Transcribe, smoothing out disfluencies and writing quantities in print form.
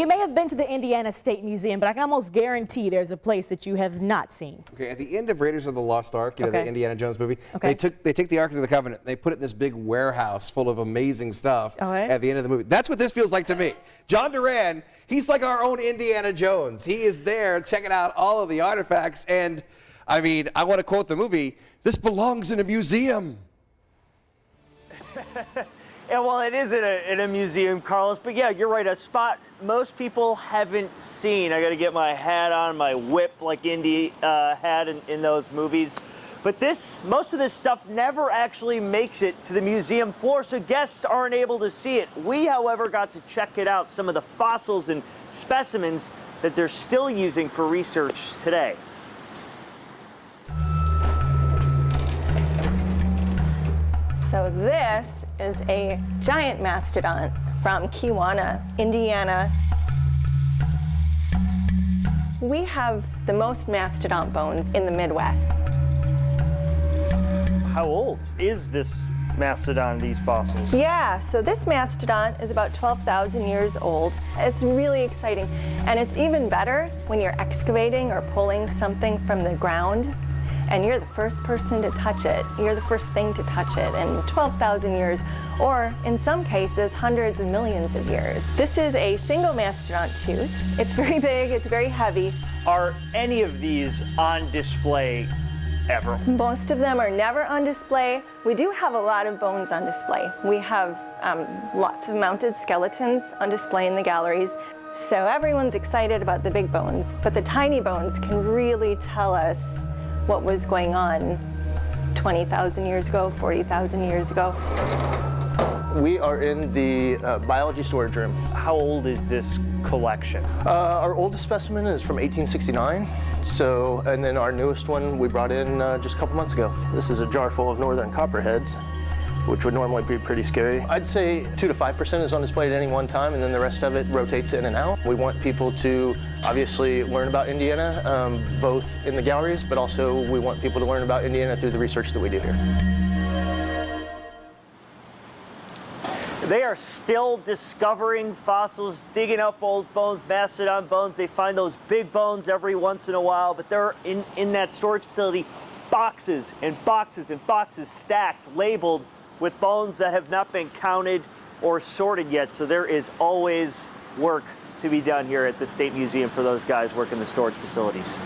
You may have been to the Indiana State Museum, but I can almost guarantee there's a place that you have not seen. Okay, at the end of Raiders of the Lost Ark, you know, the Indiana Jones movie, Okay. they take the Ark of the Covenant, they put it in this big warehouse full of amazing stuff at the end of the movie. That's what this feels like to me. John Duran, he's like our own Indiana Jones. He is there checking out all of the artifacts, and I mean, I want to quote the movie, "This belongs in a museum." Yeah, well, it is in a museum, Carlos, but yeah, you're right, a spot most people haven't seen. I got to get my hat on, my whip like Indy had in those movies. But most of this stuff never actually makes it to the museum floor, so guests aren't able to see it. We, however, got to check it out, some of the fossils and specimens that they're still using for research today. So this is a giant mastodon from Kewanna, Indiana. We have the most mastodon bones in the Midwest. How old is this mastodon, these fossils? Yeah, so this mastodon is about 12,000 years old. It's really exciting, and it's even better when you're excavating or pulling something from the ground and you're the first person to touch it. You're the first thing to touch it in 12,000 years, or in some cases, hundreds of millions of years. This is a single mastodon tooth. It's very big, it's very heavy. Are any of these on display ever? Most of them are never on display. We do have a lot of bones on display. We have lots of mounted skeletons on display in the galleries. So everyone's excited about the big bones, but the tiny bones can really tell us what was going on 20,000 years ago, 40,000 years ago. We are in the biology storage room. How old is this collection? Our oldest specimen is from 1869. So, and then our newest one we brought in just a couple months ago. This is a jar full of northern copperheads, which would normally be pretty scary. I'd say 2 to 5% is on display at any one time, and then the rest of it rotates in and out. We want people to obviously learn about Indiana, both in the galleries, but also we want people to learn about Indiana through the research that we do here. They are still discovering fossils, digging up old bones, mastodon bones. They find those big bones every once in a while, but they're in that storage facility, boxes and boxes and boxes stacked, labeled with bones that have not been counted or sorted yet. So there is always work to be done here at the State Museum for those guys working the storage facilities.